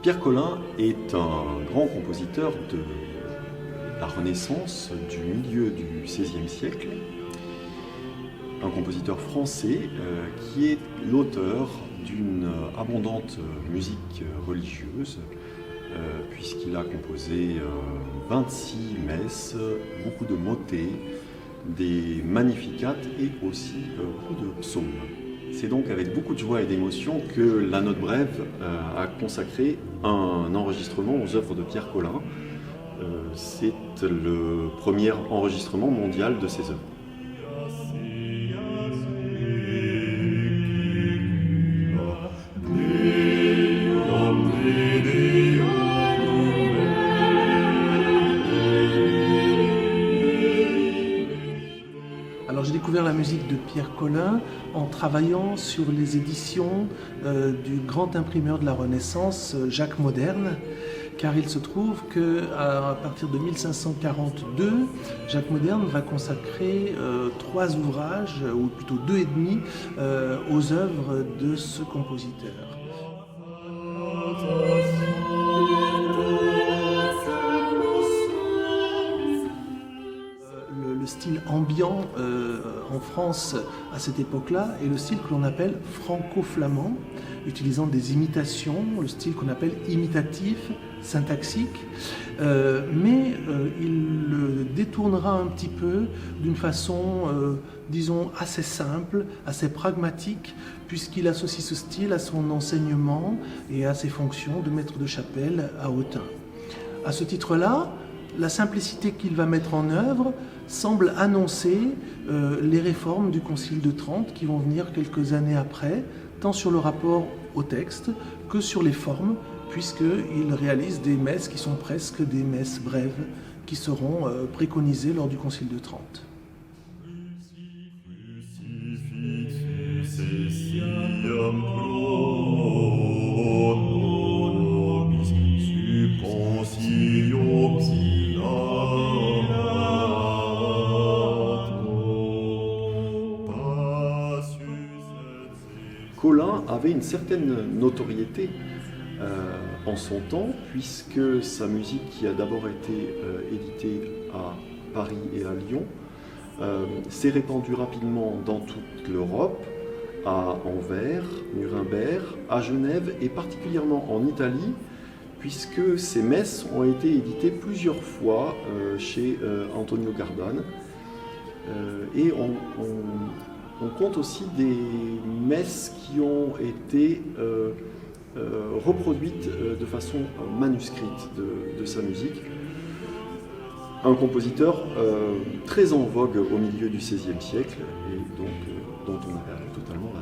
Pierre Colin est un grand compositeur de la Renaissance du milieu du XVIe siècle, un compositeur français qui est l'auteur d'une abondante musique religieuse, puisqu'il a composé 26 messes, beaucoup de motets, des magnificats et aussi beaucoup de psaumes. C'est donc avec beaucoup de joie et d'émotion que la Note Brève a consacré un enregistrement aux œuvres de Pierre Colin. C'est le premier enregistrement mondial de ses œuvres. Alors j'ai découvert la musique de Pierre Colin en travaillant sur les éditions du grand imprimeur de la Renaissance, Jacques Moderne, car il se trouve qu'à partir de 1542, Jacques Moderne va consacrer 3 ouvrages, ou plutôt 2 et demi, aux œuvres de ce compositeur. Le style ambiant en France à cette époque-là est le style que l'on appelle franco-flamand, utilisant des imitations, le style qu'on appelle imitatif, syntaxique, mais il le détournera un petit peu d'une façon, disons, assez simple, assez pragmatique, puisqu'il associe ce style à son enseignement et à ses fonctions de maître de chapelle à Autun. À ce titre-là, la simplicité qu'il va mettre en œuvre semble annoncer les réformes du Concile de Trente qui vont venir quelques années après, tant sur le rapport au texte que sur les formes, puisqu'il réalise des messes qui sont presque des messes brèves, qui seront préconisées lors du Concile de Trente. Colin avait une certaine notoriété en son temps, puisque sa musique, qui a d'abord été éditée à Paris et à Lyon, s'est répandue rapidement dans toute l'Europe, à Anvers, Nuremberg, à Genève et particulièrement en Italie, puisque ces messes ont été éditées plusieurs fois chez Antonio Gardane. Et on compte aussi des messes qui ont été reproduites de façon manuscrite de sa musique. Un compositeur très en vogue au milieu du XVIe siècle et donc dont on a perdu totalement